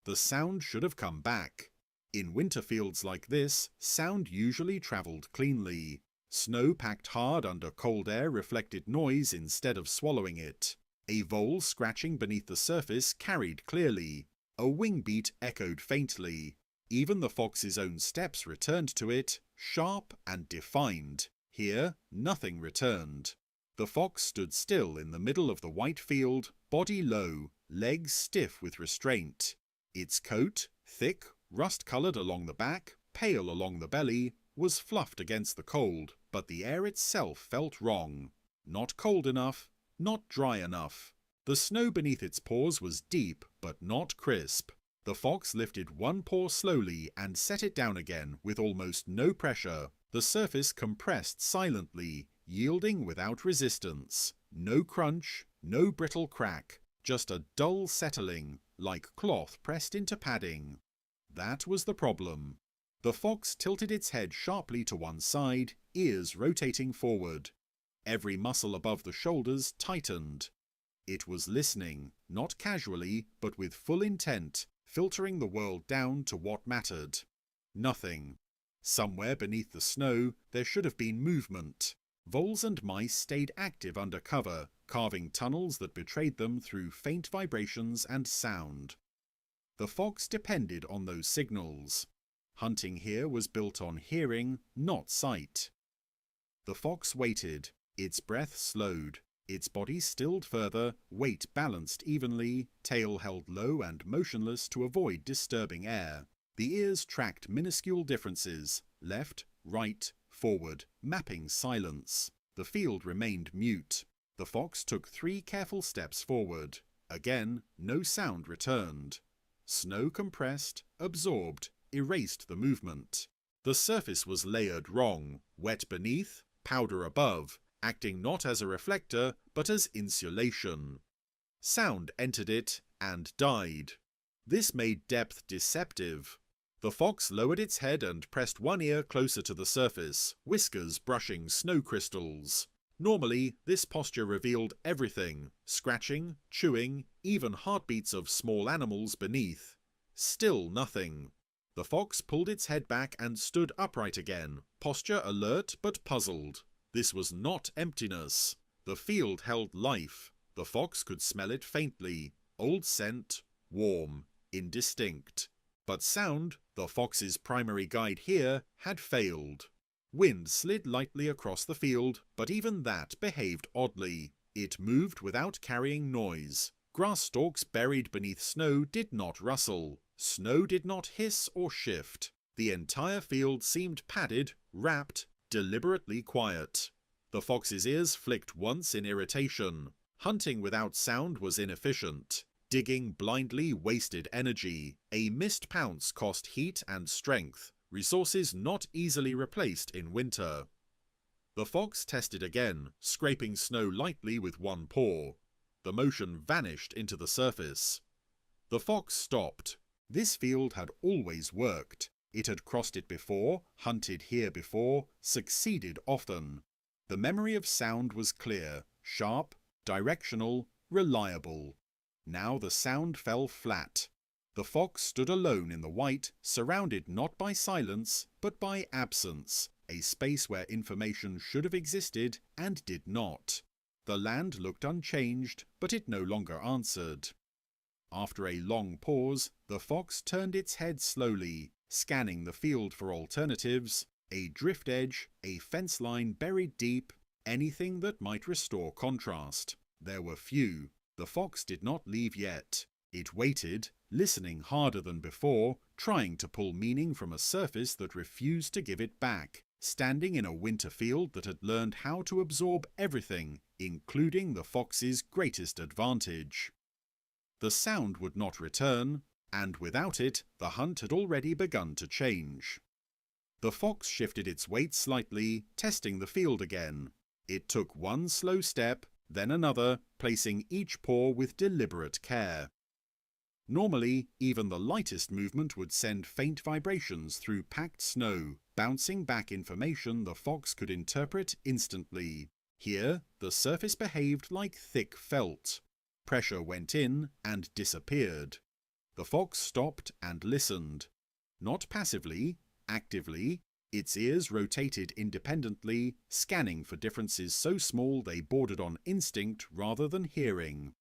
The sound should have come back. In winter fields like this, sound usually travelled cleanly. Snow packed hard under cold air reflected noise instead of swallowing it. A vole scratching beneath the surface carried clearly. A wing beat echoed faintly. Even the fox's own steps returned to it, sharp and defined. Here, nothing returned. The fox stood still in the middle of the white field, body low, legs stiff with restraint. Its coat, thick, rust-coloured along the back, pale along the belly, was fluffed against the cold, but the air itself felt wrong. Not cold enough, not dry enough. The snow beneath its paws was deep, but not crisp. The fox lifted one paw slowly and set it down again with almost no pressure. The surface compressed silently, yielding without resistance. No crunch, no brittle crack, just a dull settling, like cloth pressed into padding. That was the problem. The fox tilted its head sharply to one side, ears rotating forward. Every muscle above the shoulders tightened. It was listening, not casually, but with full intent, filtering the world down to what mattered. Nothing. Somewhere beneath the snow there should have been movement. Voles and mice stayed active under cover, carving tunnels that betrayed them through faint vibrations and sound. The fox depended on those signals. Hunting here was built on hearing, not sight. The fox waited. Its breath slowed. Its body stilled further, weight balanced evenly, tail held low and motionless to avoid disturbing air. The ears tracked minuscule differences, left, right, forward, mapping silence. The field remained mute. The fox took 3 careful steps forward. Again, no sound returned. Snow compressed, absorbed, erased the movement. The surface was layered wrong, wet beneath, powder above, acting not as a reflector but as insulation. Sound entered it and died. This made depth deceptive. The fox lowered its head and pressed one ear closer to the surface, whiskers brushing snow crystals. Normally, this posture revealed everything: scratching, chewing, even heartbeats of small animals beneath. Still nothing. The fox pulled its head back and stood upright again, posture alert but puzzled. This was not emptiness. The field held life. The fox could smell it faintly. Old scent, warm, indistinct. But sound, the fox's primary guide here, had failed. Wind slid lightly across the field, but even that behaved oddly. It moved without carrying noise. Grass stalks buried beneath snow did not rustle. Snow did not hiss or shift. The entire field seemed padded, wrapped, deliberately quiet. The fox's ears flicked once in irritation. Hunting without sound was inefficient. Digging blindly wasted energy. A missed pounce cost heat and strength, resources not easily replaced in winter. The fox tested again, scraping snow lightly with one paw. The motion vanished into the surface. The fox stopped. This field had always worked. It had crossed it before, hunted here before, succeeded often. The memory of sound was clear, sharp, directional, reliable. Now the sound fell flat. The fox stood alone in the white, surrounded not by silence, but by absence, a space where information should have existed and did not. The land looked unchanged, but it no longer answered. After a long pause, the fox turned its head slowly, scanning the field for alternatives, a drift edge, a fence line buried deep, anything that might restore contrast. There were few. The fox did not leave yet. It waited, listening harder than before, trying to pull meaning from a surface that refused to give it back, standing in a winter field that had learned how to absorb everything, including the fox's greatest advantage. The sound would not return, and without it, the hunt had already begun to change. The fox shifted its weight slightly, testing the field again. It took one slow step, then another, placing each paw with deliberate care. Normally, even the lightest movement would send faint vibrations through packed snow, bouncing back information the fox could interpret instantly. Here, the surface behaved like thick felt. Pressure went in and disappeared. The fox stopped and listened. Not passively, actively. Its ears rotated independently, scanning for differences so small they bordered on instinct rather than hearing.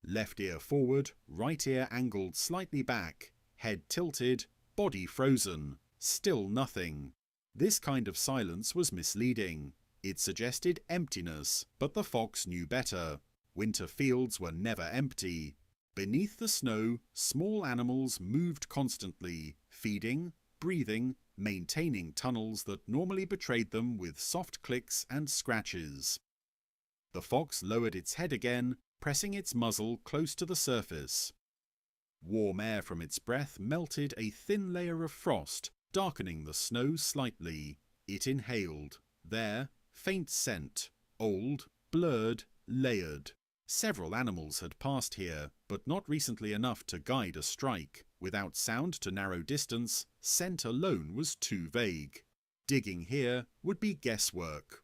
Left ear forward, right ear angled slightly back, head tilted, body frozen. Still nothing. This kind of silence was misleading. It suggested emptiness, but the fox knew better. Winter fields were never empty. Beneath the snow, small animals moved constantly, feeding, breathing, maintaining tunnels that normally betrayed them with soft clicks and scratches. The fox lowered its head again, pressing its muzzle close to the surface. Warm air from its breath melted a thin layer of frost, darkening the snow slightly. It inhaled. There, faint scent, old, blurred, layered. Several animals had passed here, but not recently enough to guide a strike. Without sound to narrow distance, scent alone was too vague. Digging here would be guesswork.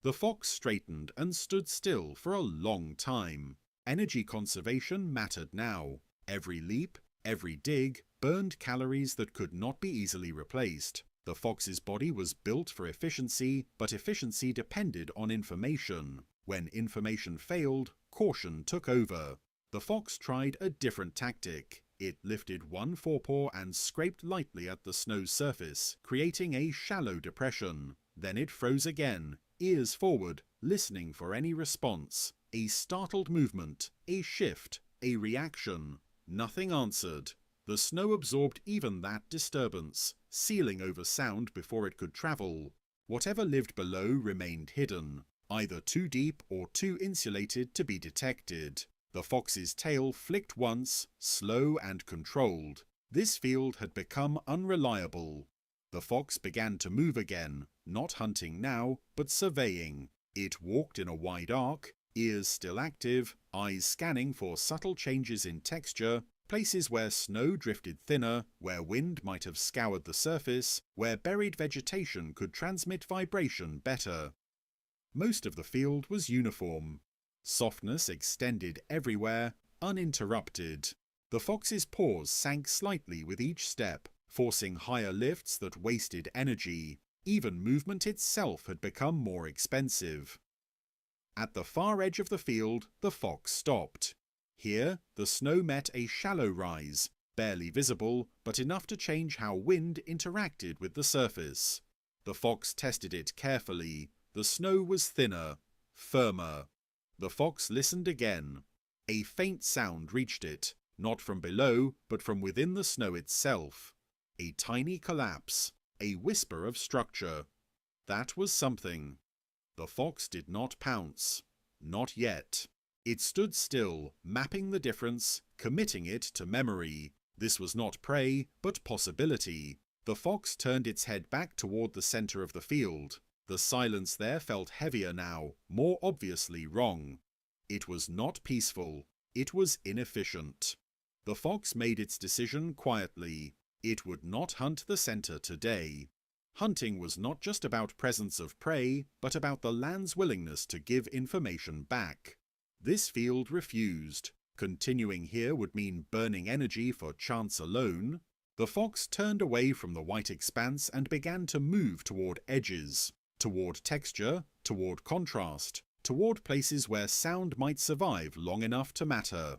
The fox straightened and stood still for a long time. Energy conservation mattered now. Every leap, every dig, burned calories that could not be easily replaced. The fox's body was built for efficiency, but efficiency depended on information. When information failed, caution took over. The fox tried a different tactic. It lifted one forepaw and scraped lightly at the snow's surface, creating a shallow depression. Then it froze again, ears forward, listening for any response. A startled movement, a shift, a reaction. Nothing answered. The snow absorbed even that disturbance, sealing over sound before it could travel. Whatever lived below remained hidden, either too deep or too insulated to be detected. The fox's tail flicked once, slow and controlled. This field had become unreliable. The fox began to move again, not hunting now, but surveying. It walked in a wide arc, ears still active, eyes scanning for subtle changes in texture, places where snow drifted thinner, where wind might have scoured the surface, where buried vegetation could transmit vibration better. Most of the field was uniform. Softness extended everywhere, uninterrupted. The fox's paws sank slightly with each step, forcing higher lifts that wasted energy. Even movement itself had become more expensive. At the far edge of the field, the fox stopped. Here, the snow met a shallow rise, barely visible, but enough to change how wind interacted with the surface. The fox tested it carefully. The snow was thinner, firmer. The fox listened again. A faint sound reached it, not from below, but from within the snow itself. A tiny collapse, a whisper of structure. That was something. The fox did not pounce. Not yet. It stood still, mapping the difference, committing it to memory. This was not prey, but possibility. The fox turned its head back toward the center of the field. The silence there felt heavier now, more obviously wrong. It was not peaceful. It was inefficient. The fox made its decision quietly. It would not hunt the center today. Hunting was not just about presence of prey, but about the land's willingness to give information back. This field refused. Continuing here would mean burning energy for chance alone. The fox turned away from the white expanse and began to move toward edges, toward texture, toward contrast, toward places where sound might survive long enough to matter.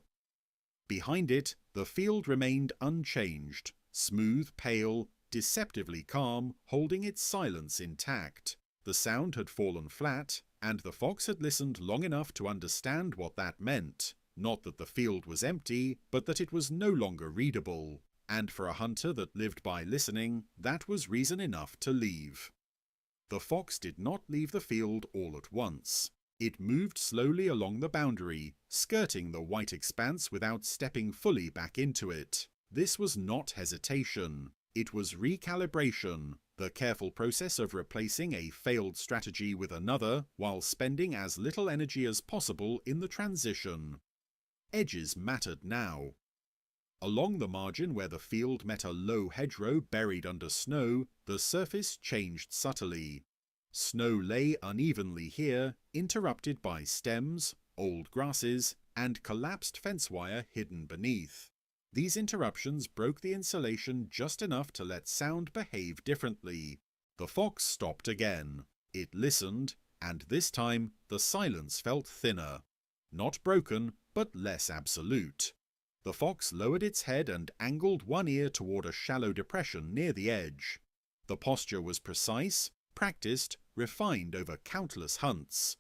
Behind it, the field remained unchanged, smooth, pale, deceptively calm, holding its silence intact. The sound had fallen flat, and the fox had listened long enough to understand what that meant. Not that the field was empty, but that it was no longer readable. And for a hunter that lived by listening, that was reason enough to leave. The fox did not leave the field all at once. It moved slowly along the boundary, skirting the white expanse without stepping fully back into it. This was not hesitation. It was recalibration, the careful process of replacing a failed strategy with another while spending as little energy as possible in the transition. Edges mattered now. Along the margin where the field met a low hedgerow buried under snow, the surface changed subtly. Snow lay unevenly here, interrupted by stems, old grasses, and collapsed fence wire hidden beneath. These interruptions broke the insulation just enough to let sound behave differently. The fox stopped again. It listened, and this time the silence felt thinner. Not broken, but less absolute. The fox lowered its head and angled one ear toward a shallow depression near the edge. The posture was precise, practiced, refined over countless hunts.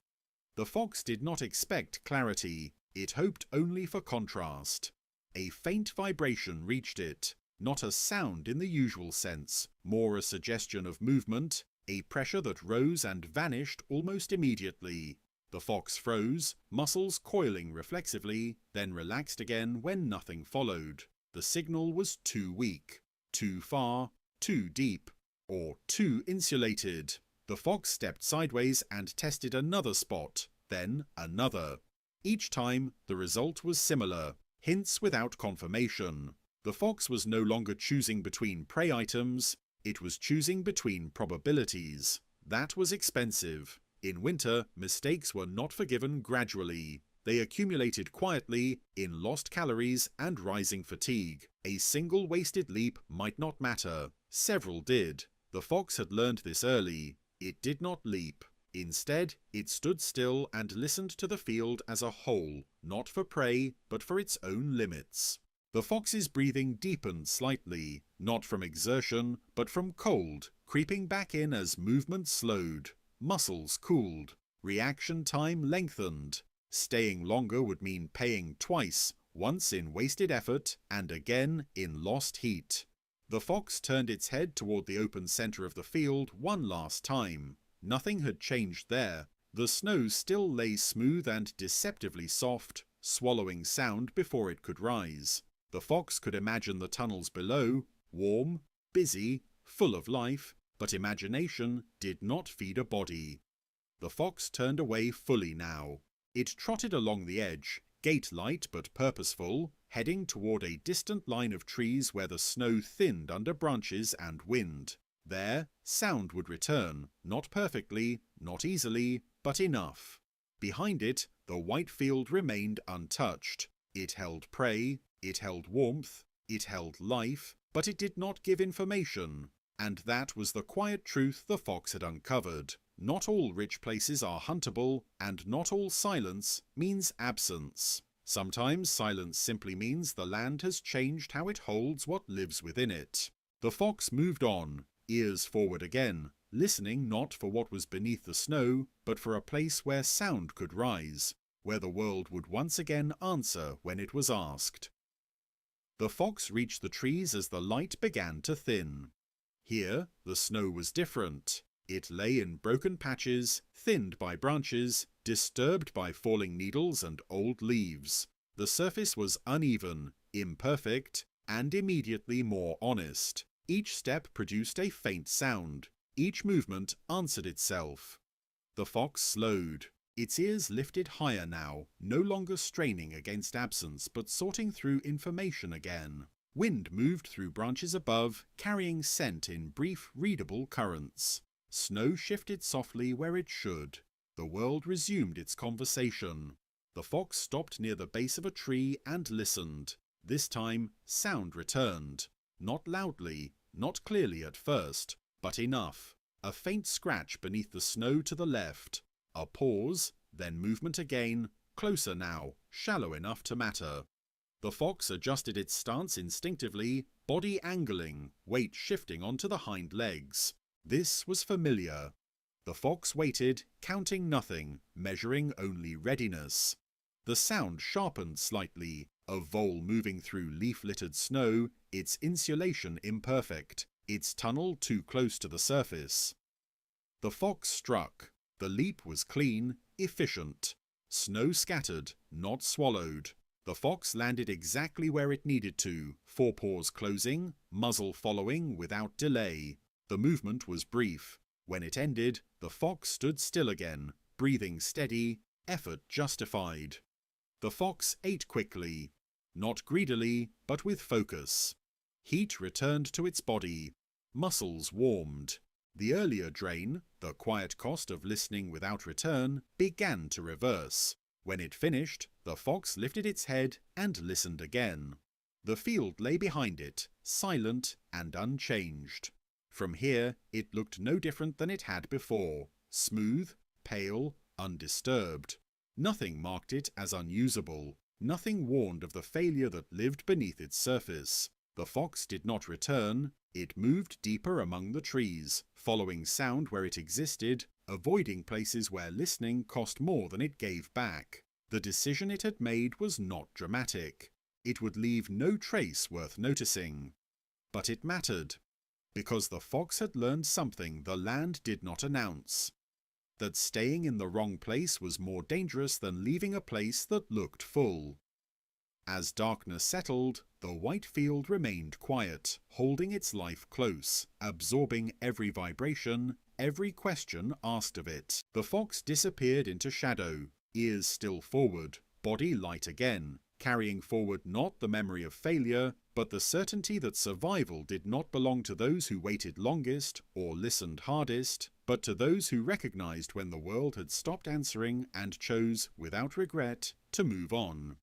The fox did not expect clarity. It hoped only for contrast. A faint vibration reached it, not a sound in the usual sense, more a suggestion of movement, a pressure that rose and vanished almost immediately. The fox froze, muscles coiling reflexively, then relaxed again when nothing followed. The signal was too weak, too far, too deep, or too insulated. The fox stepped sideways and tested another spot, then another. Each time, the result was similar. Hints without confirmation. The fox was no longer choosing between prey items, it was choosing between probabilities. That was expensive. In winter, mistakes were not forgiven gradually. They accumulated quietly in lost calories and rising fatigue. A single wasted leap might not matter. Several did. The fox had learned this early. It did not leap. Instead, it stood still and listened to the field as a whole, not for prey, but for its own limits. The fox's breathing deepened slightly, not from exertion, but from cold, creeping back in as movement slowed. Muscles cooled. Reaction time lengthened. Staying longer would mean paying twice, once in wasted effort and again in lost heat. The fox turned its head toward the open center of the field one last time. Nothing had changed there. The snow still lay smooth and deceptively soft, swallowing sound before it could rise. The fox could imagine the tunnels below, warm, busy, full of life, but imagination did not feed a body. The fox turned away fully now. It trotted along the edge, gait-light but purposeful, heading toward a distant line of trees where the snow thinned under branches and wind. There, sound would return, not perfectly, not easily, but enough. Behind it, the white field remained untouched. It held prey, it held warmth, it held life, but it did not give information. And that was the quiet truth the fox had uncovered. Not all rich places are huntable, and not all silence means absence. Sometimes silence simply means the land has changed how it holds what lives within it. The fox moved on, ears forward again, listening not for what was beneath the snow, but for a place where sound could rise, where the world would once again answer when it was asked. The fox reached the trees as the light began to thin. Here, the snow was different. It lay in broken patches, thinned by branches, disturbed by falling needles and old leaves. The surface was uneven, imperfect, and immediately more honest. Each step produced a faint sound. Each movement answered itself. The fox slowed. Its ears lifted higher now, no longer straining against absence, but sorting through information again. Wind moved through branches above, carrying scent in brief, readable currents. Snow shifted softly where it should. The world resumed its conversation. The fox stopped near the base of a tree and listened. This time, sound returned. Not loudly, not clearly at first, but enough. A faint scratch beneath the snow to the left. A pause, then movement again, closer now, shallow enough to matter. The fox adjusted its stance instinctively, body angling, weight shifting onto the hind legs. This was familiar. The fox waited, counting nothing, measuring only readiness. The sound sharpened slightly, a vole moving through leaf-littered snow, its insulation imperfect, its tunnel too close to the surface. The fox struck. The leap was clean, efficient. Snow scattered, not swallowed. The fox landed exactly where it needed to, forepaws closing, muzzle following without delay. The movement was brief. When it ended, the fox stood still again, breathing steady, effort justified. The fox ate quickly, not greedily, but with focus. Heat returned to its body. Muscles warmed. The earlier drain, the quiet cost of listening without return, began to reverse. When it finished, the fox lifted its head and listened again. The field lay behind it, silent and unchanged. From here, it looked no different than it had before, smooth, pale, undisturbed. Nothing marked it as unusable. Nothing warned of the failure that lived beneath its surface. The fox did not return. It moved deeper among the trees, following sound where it existed, avoiding places where listening cost more than it gave back. The decision it had made was not dramatic. It would leave no trace worth noticing. But it mattered, because the fox had learned something the land did not announce. That staying in the wrong place was more dangerous than leaving a place that looked full. As darkness settled, the white field remained quiet, holding its life close, absorbing every vibration, every question asked of it. The fox disappeared into shadow, ears still forward, body light again, carrying forward not the memory of failure, but the certainty that survival did not belong to those who waited longest or listened hardest, but to those who recognized when the world had stopped answering and chose, without regret, to move on.